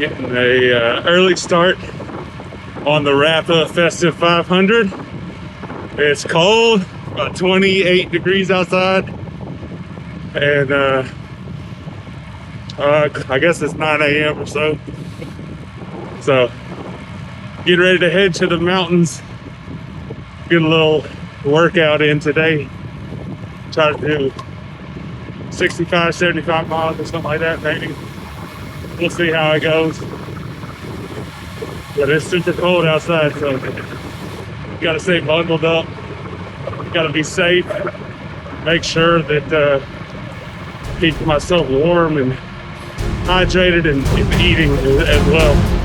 Getting a early start on the Rapha Festive 500. It's cold, about 28 degrees outside, and I guess it's 9 a.m. or so. So, get ready to head to the mountains. Get a little workout in today. Try to do 65, 75 miles or something like that, maybe. We'll see how it goes. But it's super cold outside, so you gotta stay bundled up. You gotta be safe. Make sure that keep myself warm and hydrated and eating as well.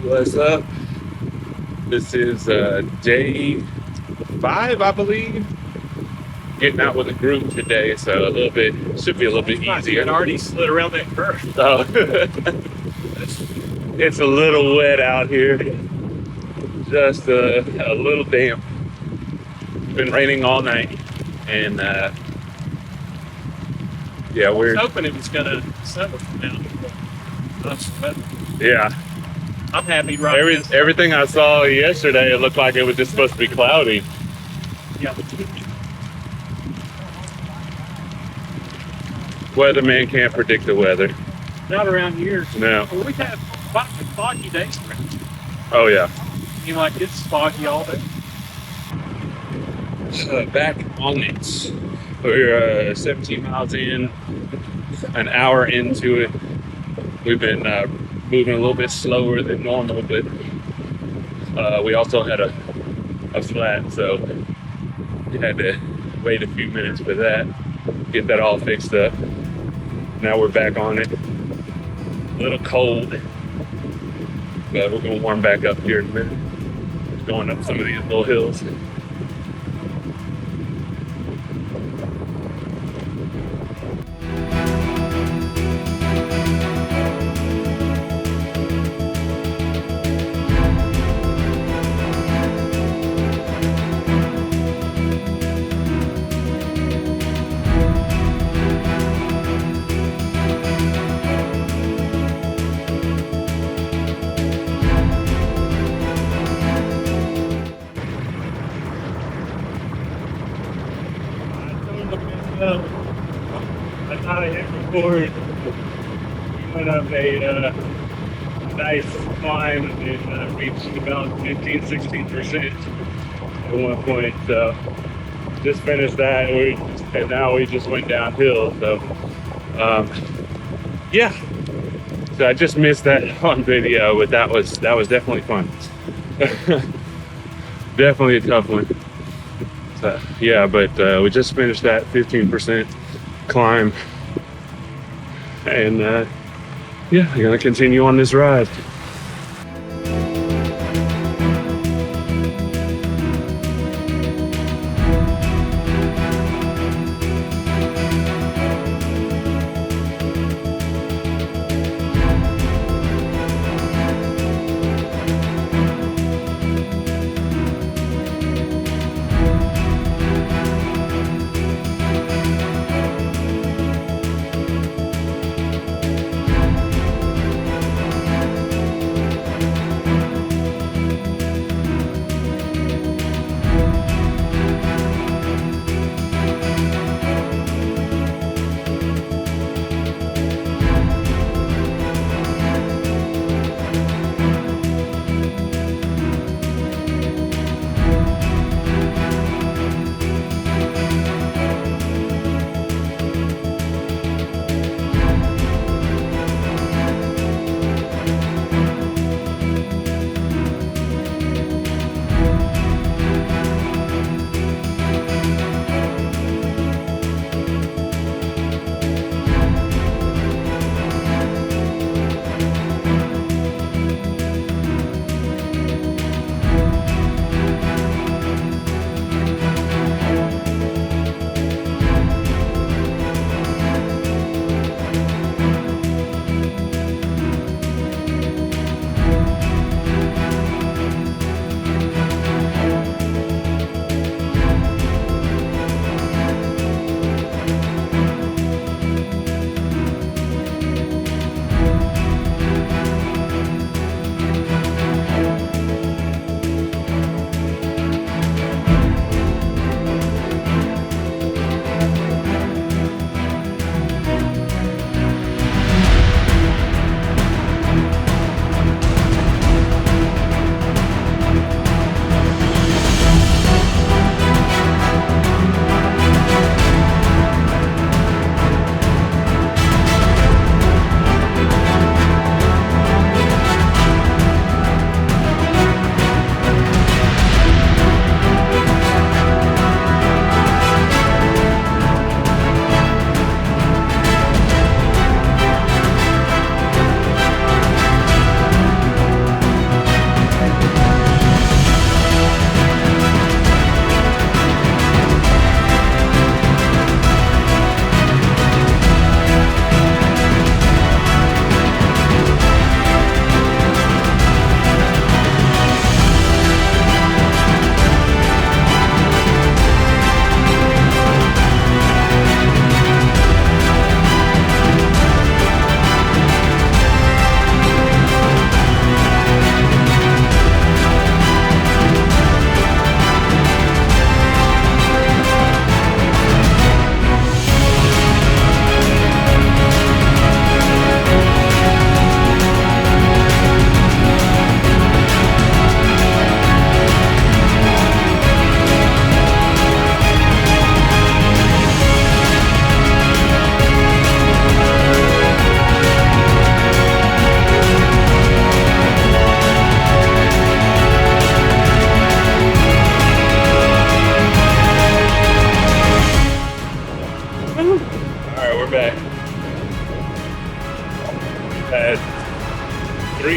What's up? This is day 5, I believe. Getting out with a group today, so should be a little bit easier. And already slid around that curve. Oh, it's a little wet out here. Just a little damp. It's been raining all night, and yeah, I was hoping it was gonna settle down. Yeah. I'm happy right now. Everything I saw yesterday, it looked like it was just supposed to be cloudy. Yeah. Weatherman can't predict the weather. Not around here. No. Well, we've had foggy days around. Oh yeah. You like it's foggy all day. Back on it. We're 17 miles in, an hour into it. We've been moving a little bit slower than normal, but we also had a flat, so we had to wait a few minutes for that, get that all fixed up. Now we're back on it. A little cold, but we're gonna warm back up here in a minute. Going up some of these little hills. I thought I hit record. We went up a nice climb and reached about 15-16% at one point. So just finished that, and now we just went downhill. So yeah. So I just missed that on video, but that was definitely fun. Definitely a tough one. So, yeah, but we just finished that 15% climb, and yeah, I'm gonna continue on this ride.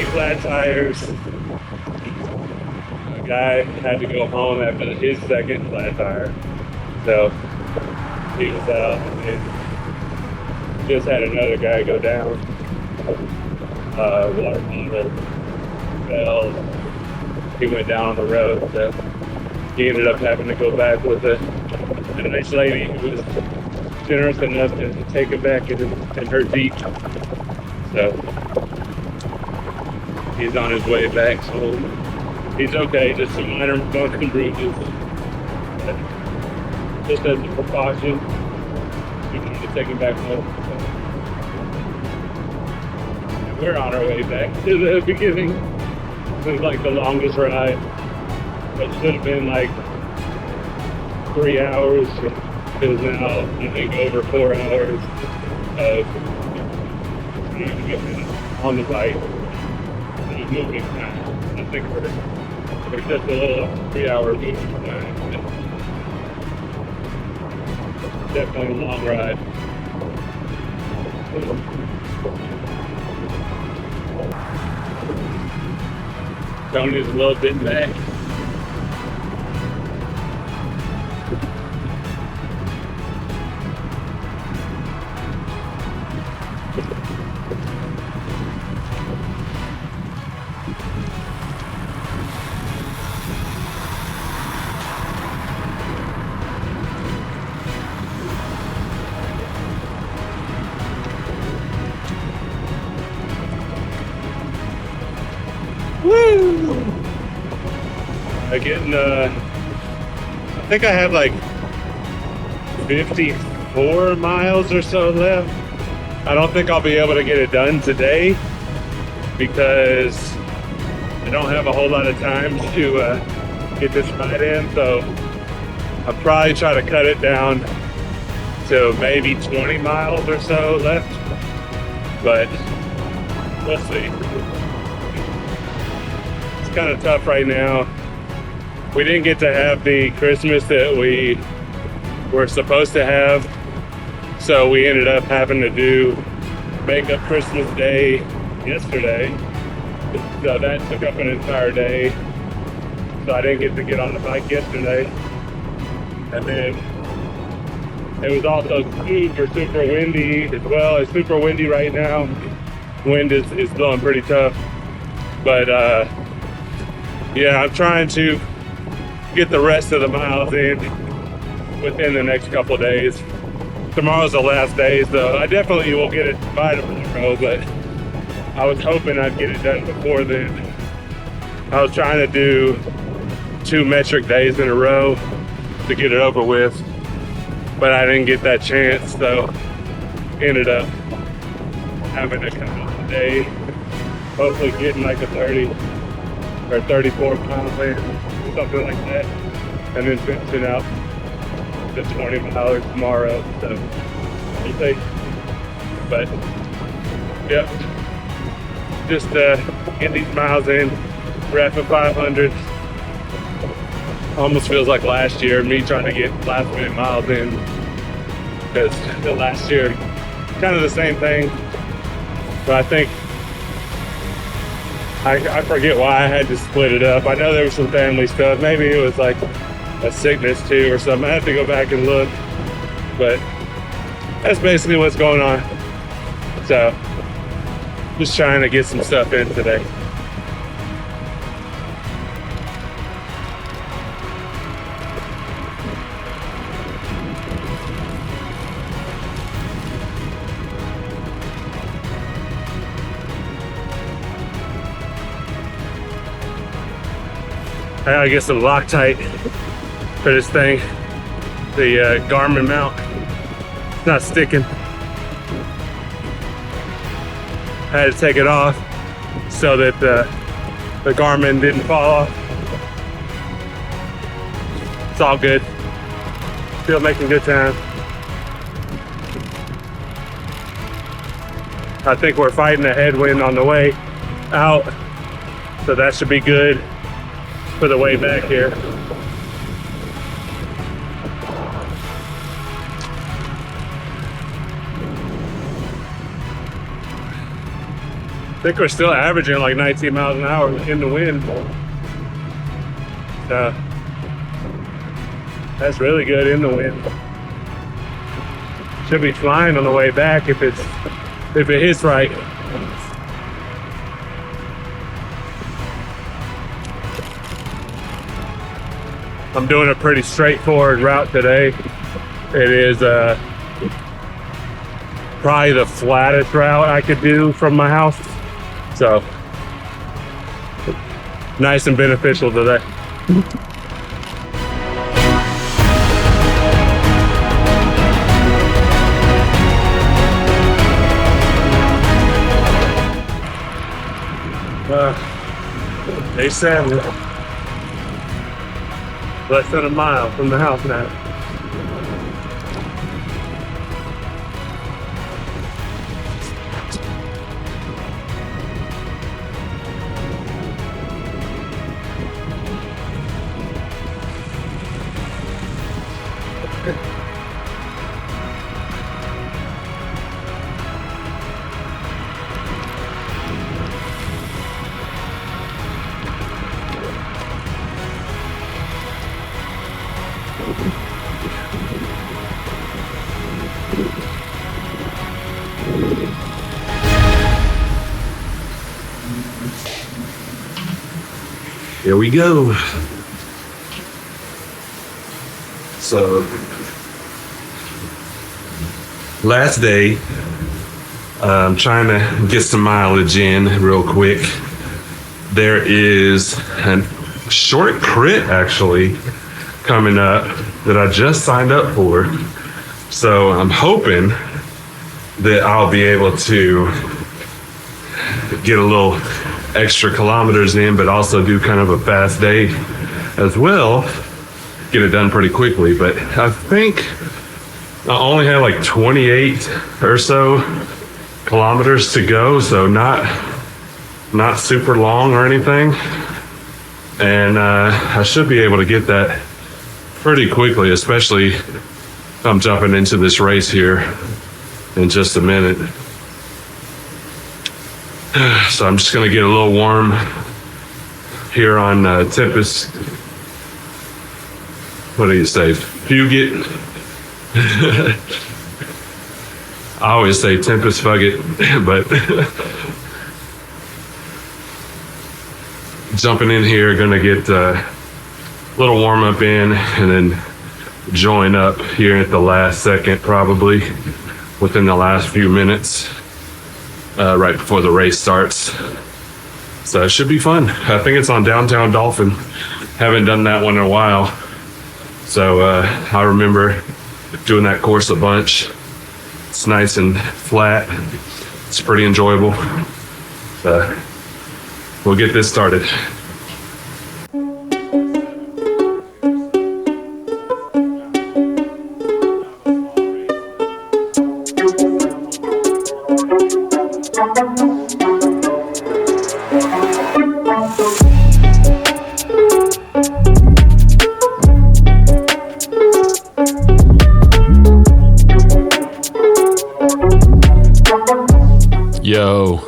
flat tires. A guy had to go home after his second flat tire. So he was out and just had another guy go down. Water bottle fell. He went down on the road, so he ended up having to go back with a nice lady who was generous enough to take him back in her Jeep. So he's on his way back, so he's okay, just some minor bumps and bruises. But just as a precaution, we need to take him back home. And we're on our way back to the beginning. It was like the longest ride. It should have been like 3 hours. It is now, I think, over 4 hours of on the bike. It's moving time. I think we're just a little 3 hour moving time. Definitely a long ride. Tony's a little bit back. Woo! I think I have like 54 miles or so left. I don't think I'll be able to get it done today because I don't have a whole lot of time to get this ride in. So I'll probably try to cut it down to maybe 20 miles or so left. But we'll see. It's kind of tough right now. We didn't get to have the Christmas that we were supposed to have, so we ended up having to do makeup Christmas Day yesterday. So that took up an entire day. So I didn't get on the bike yesterday. And then it was also super windy as well. It's super windy right now. Wind is blowing pretty tough. But yeah, I'm trying to get the rest of the miles in within the next couple days. Tomorrow's the last day, so I definitely will get it by tomorrow, but I was hoping I'd get it done before then. I was trying to do 2 metric days in a row to get it over with, but I didn't get that chance, so ended up having to come out today, hopefully getting like a 30 or 34 pound in, something like that, and then finishing out the 20 miles tomorrow. So we'll see. But yep, just get these miles in. Rapha 500. Almost feels like last year, me trying to get last minute miles in, because the last year kind of the same thing, but I think I forget why I had to split it up. I know there was some family stuff. Maybe it was like a sickness too or something. I have to go back and look. But that's basically what's going on. So just trying to get some stuff in today. I gotta get some Loctite for this thing. The Garmin mount, it's not sticking. I had to take it off so that the Garmin didn't fall off. It's all good. Still making good time. I think we're fighting a headwind on the way out, so that should be good for the way back here. think we're still averaging like 19 miles an hour in the wind. That's really good in the wind. Should be flying on the way back if it hits right. I'm doing a pretty straightforward route today. It is probably the flattest route I could do from my house. So, nice and beneficial today. Day 7. Less than a mile from the house now. Here we go. So, last day, I'm trying to get some mileage in real quick. There is a short crit actually coming up that I just signed up for. So I'm hoping that I'll be able to get a little extra kilometers in, but also do kind of a fast day as well. Get it done pretty quickly. But I think I only have like 28 or so kilometers to go, so not super long or anything. And I should be able to get that pretty quickly, especially if I'm jumping into this race here in just a minute. So I'm just gonna get a little warm here on Tempest. What do you say? Fugit? I always say Tempest Fugit, but jumping in here, gonna get a little warm up in and then join up here at the last second, probably within the last few minutes. Right before the race starts. So it should be fun. I think it's on Downtown Dolphin. Haven't done that one in a while. So I remember doing that course a bunch. It's nice and flat. It's pretty enjoyable. We'll get this started. Yo,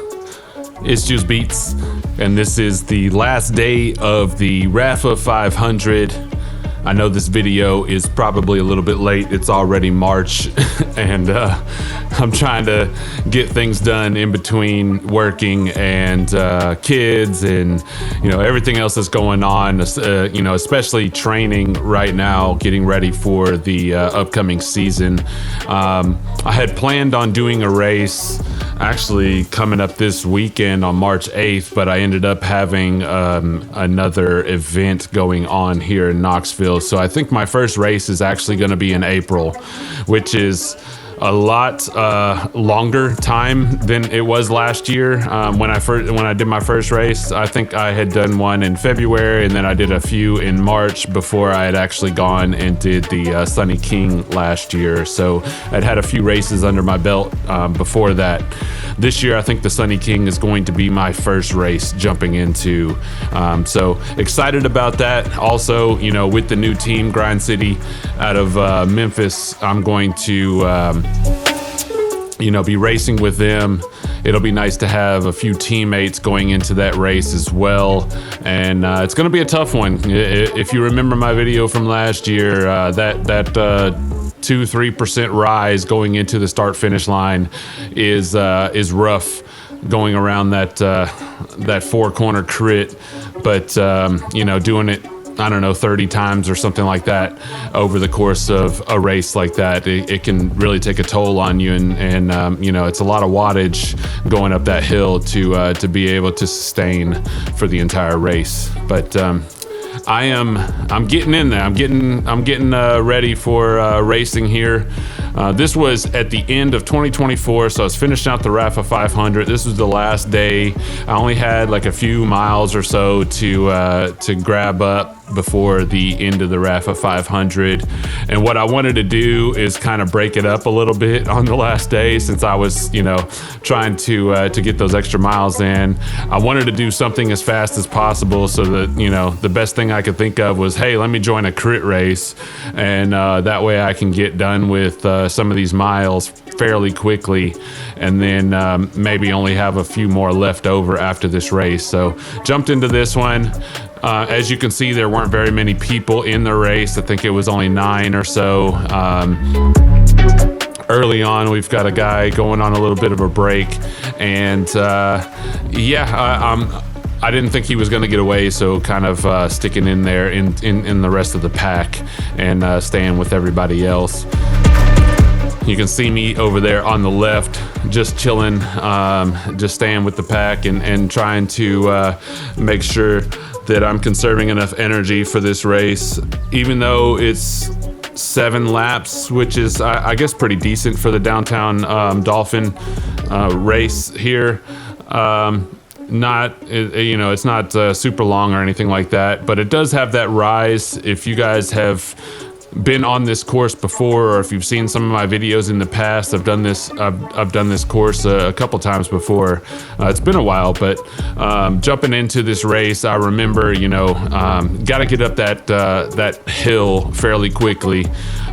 it's Juice Beats, and this is the last day of the Rapha 500. I know this video is probably a little bit late. It's already March, and I'm trying to get things done in between working and kids and everything else that's going on. Especially training right now, getting ready for the upcoming season. I had planned on doing a race actually coming up this weekend on March 8th, but I ended up having another event going on here in Knoxville. So I think my first race is actually going to be in April, which is a lot longer time than it was last year. When I did my first race, I think I had done one in February, and then I did a few in March before I had actually gone and did the Sunny King last year. So I'd had a few races under my belt before that. This year, I think the Sunny King is going to be my first race jumping into. So excited about that. Also, with the new team, Grind City, out of Memphis, I'm going to be racing with them. It'll be nice to have a few teammates going into that race as well. And it's going to be a tough one. If you remember my video from last year, that 2-3% rise going into the start finish line is rough, going around that 4-corner crit. But doing it, I don't know, 30 times or something like that over the course of a race like that, it can really take a toll on you. And it's a lot of wattage going up that hill to be able to sustain for the entire race. But I'm getting in there. I'm getting ready for racing here. This was at the end of 2024, so I was finishing out the Rapha 500. This was the last day. I only had like a few miles or so to grab up before the end of the Rapha 500. And what I wanted to do is kind of break it up a little bit on the last day, since I was, trying to get those extra miles in. I wanted to do something as fast as possible, so that, the best thing I could think of was, hey, let me join a crit race. And that way I can get done with some of these miles fairly quickly, and then maybe only have a few more left over after this race. So jumped into this one. As you can see, there weren't very many people in the race. I think it was only 9 or so. Early on, we've got a guy going on a little bit of a break, and I didn't think he was going to get away, so kind of sticking in there in the rest of the pack and staying with everybody else. You can see me over there on the left, just chilling, just staying with the pack and trying to make sure that I'm conserving enough energy for this race. Even though it's 7 laps, which is, I guess, pretty decent for the downtown Dolphin race here. It's not super long or anything like that, but it does have that rise. If you guys have been on this course before, or if you've seen some of my videos in the past, I've done this course a couple times before. It's been a while, but jumping into this race, I remember, got to get up that hill fairly quickly.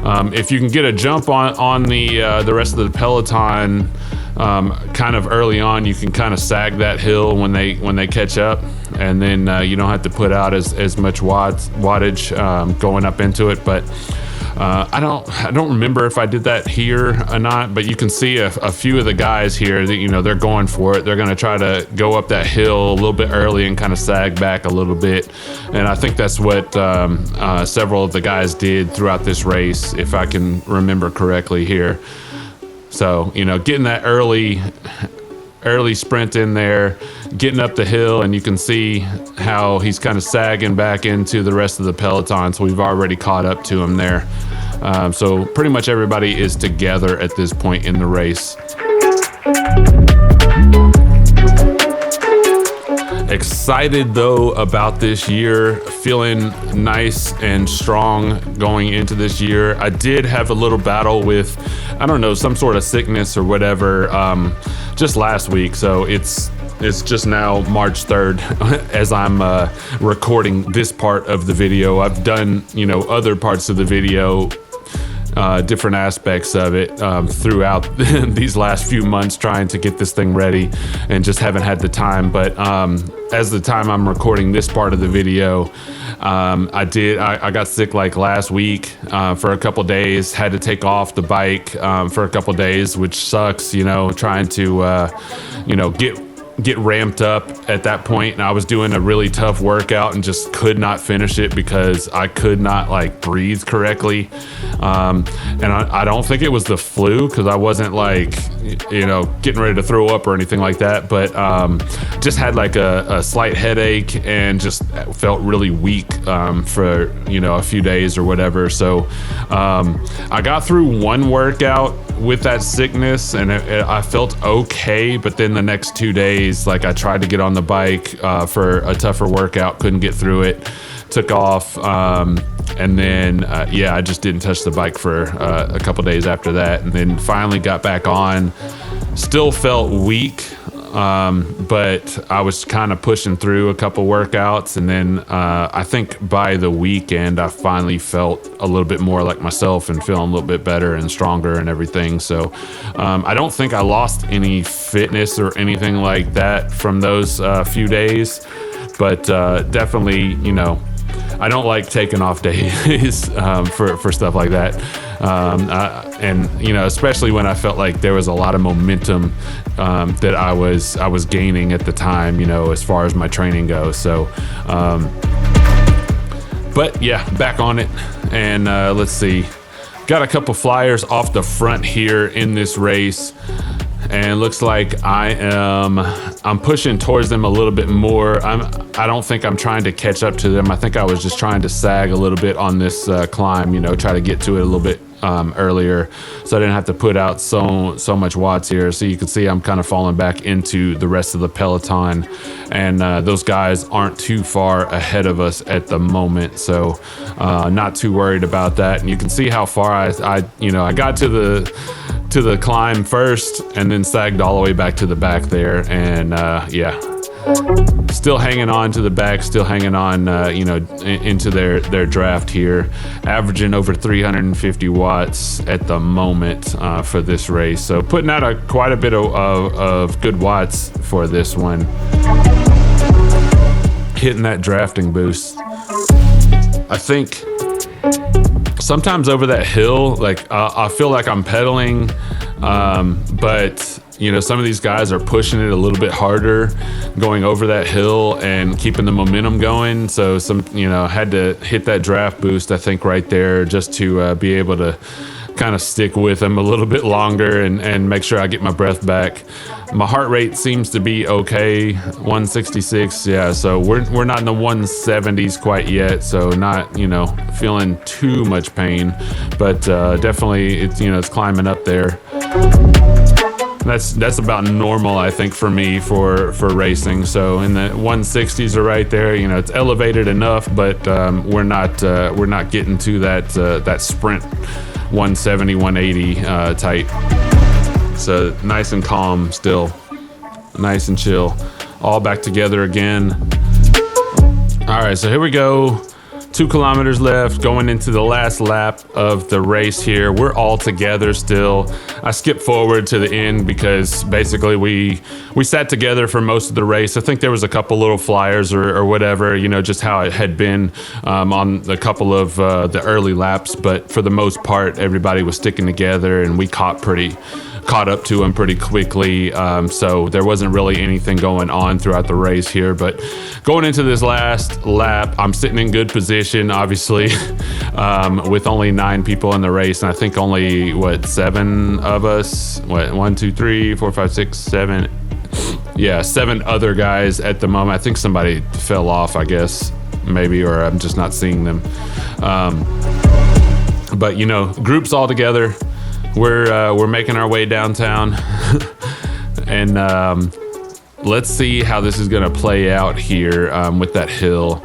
If you can get a jump on the rest of the peloton kind of early on, you can kind of sag that hill when they catch up, and then you don't have to put out as much wattage going up into it. But I don't remember if I did that here or not, but you can see a few of the guys here that, they're going for it. They're going to try to go up that hill a little bit early and kind of sag back a little bit. And I think that's what several of the guys did throughout this race, if I can remember correctly here. So, getting that early sprint in there, getting up the hill, and you can see how he's kind of sagging back into the rest of the peloton. So we've already caught up to him there. So pretty much everybody is together at this point in the race. Excited though about this year, feeling nice and strong going into this year. I did have a little battle with, I don't know, some sort of sickness or whatever, just last week. So it's just now March 3rd as I'm recording this part of the video. I've done, other parts of the video, different aspects of it throughout these last few months, trying to get this thing ready, and just haven't had the time. But as the time I'm recording this part of the video, I got sick like last week for a couple days, had to take off the bike for a couple days, which sucks, trying to get ramped up at that point. And I was doing a really tough workout and just could not finish it because I could not breathe correctly. And I don't think it was the flu, because I wasn't getting ready to throw up or anything like that, but just had a slight headache and just felt really weak for a few days or whatever. So I got through one workout with that sickness, and I felt okay, but then the next 2 days, I tried to get on the bike for a tougher workout, couldn't get through it, took off, and then I just didn't touch the bike for a couple days after that, and then finally got back on. Still felt weak, but I was kind of pushing through a couple workouts, and then I think by the weekend I finally felt a little bit more like myself and feeling a little bit better and stronger and everything. So I don't think I lost any fitness or anything like that from those few days, but definitely, you know, I don't like taking off days for stuff like that. And you know, especially when I felt like there was a lot of momentum that I was gaining at the time, you know, as far as my training goes. So, but yeah, back on it. And let's see, got a couple flyers off the front here in this race. And looks like I'm pushing towards them a little bit more. I don't think I'm trying to catch up to them. I think I was just trying to sag a little bit on this climb, you know, try to get to it a little bit earlier, so I didn't have to put out so much watts here. So you can see I'm kind of falling back into the rest of the peloton, and those guys aren't too far ahead of us at the moment, so not too worried about that. And you can see how far I got to the climb first and then sagged all the way back to the back there. And yeah, still hanging on to the back, still hanging on into their draft here, averaging over 350 watts at the moment for this race. So putting out quite a bit of good watts for this one, hitting that drafting boost. I think sometimes over that hill, like I feel like I'm pedaling, but you know, some of these guys are pushing it a little bit harder going over that hill and keeping the momentum going. So had to hit that draft boost, I think, right there, just to be able to kind of stick with them a little bit longer and make sure I get my breath back. My heart rate seems to be okay, 166. Yeah, so we're not in the 170s quite yet, so not, you know, feeling too much pain, but definitely it's climbing up there. That's about normal, I think, for me for racing. So in the 160s are right there. You know, it's elevated enough, but we're not getting to that sprint 170, 180 type. So nice and calm still, nice and chill. All back together again. All right, so here we go. 2 kilometers left, going into the last lap of the race here. We're all together still. I skipped forward to the end because basically we sat together for most of the race. I think there was a couple little flyers or whatever, you know, just how it had been on a couple of the early laps. But for the most part, everybody was sticking together, and we caught up to him pretty quickly, so there wasn't really anything going on throughout the race here. But going into this last lap, I'm sitting in good position, obviously, with only 9 people in the race, and I think only 7 of us, 1, 2, 3, 4, 5, 6, 7, yeah, 7 other guys at the moment. I think somebody fell off, I guess, maybe, or I'm just not seeing them. But you know, groups all together. We're making our way downtown, and let's see how this is gonna play out here with that hill.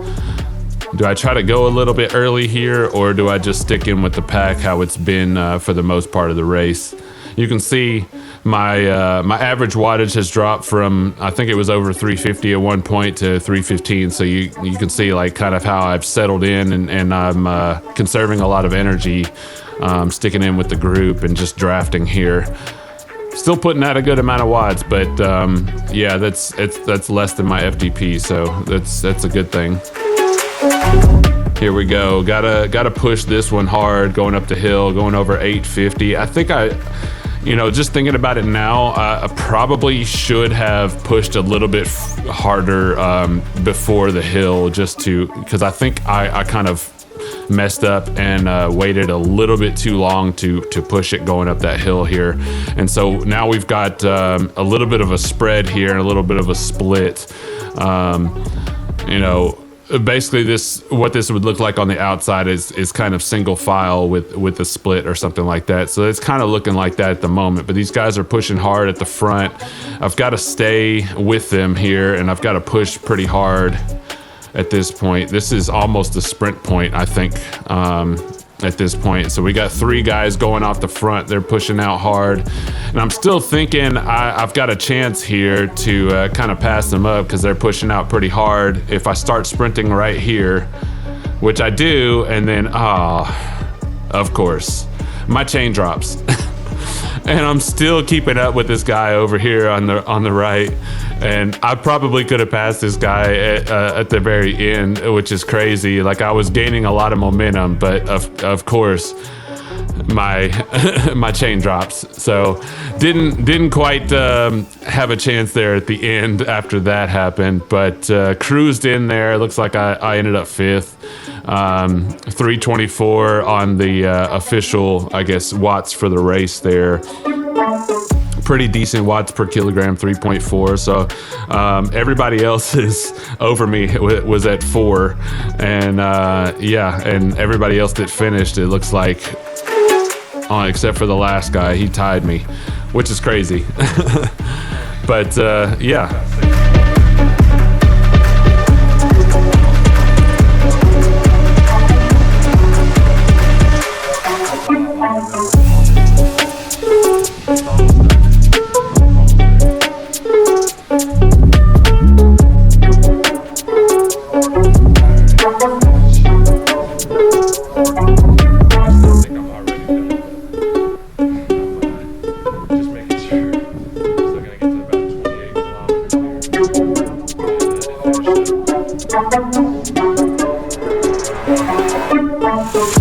Do I try to go a little bit early here, or do I just stick in with the pack how it's been for the most part of the race? You can see my average wattage has dropped from, I think it was over 350 at one point, to 315. So you can see like kind of how I've settled in, and I'm conserving a lot of energy. Sticking in with the group and just drafting here. Still putting out a good amount of watts, but yeah, that's less than my FDP, so that's a good thing. Here we go. Gotta push this one hard, going up the hill, going over 850. I think just thinking about it now, I probably should have pushed a little bit harder before the hill, because I think I kind of messed up and waited a little bit too long to push it going up that hill here. And so now we've got a little bit of a spread here and a little bit of a split. Basically what this would look like on the outside is kind of single file with a split or something like that. So it's kind of looking like that at the moment, but these guys are pushing hard at the front. I've got to stay with them here, and I've got to push pretty hard at this point. This is almost a sprint point, I think. at this point. So we got 3 guys going off the front. They're pushing out hard. And I'm still thinking I've got a chance here to kind of pass them up because they're pushing out pretty hard. If I start sprinting right here, which I do, and then, of course, my chain drops. And I'm still keeping up with this guy over here on the right. And I probably could have passed this guy at the very end, which is crazy. Like, I was gaining a lot of momentum, but of course, my my chain drops. So didn't quite have a chance there at the end after that happened, but cruised in there. Looks like I ended up 5th. 324 on the official, I guess, watts for the race there. Pretty decent watts per kilogram, 3.4. So everybody else is over me was at 4, and yeah, and everybody else that finished, it looks like, except for the last guy, he tied me, which is crazy. But yeah. Thank you.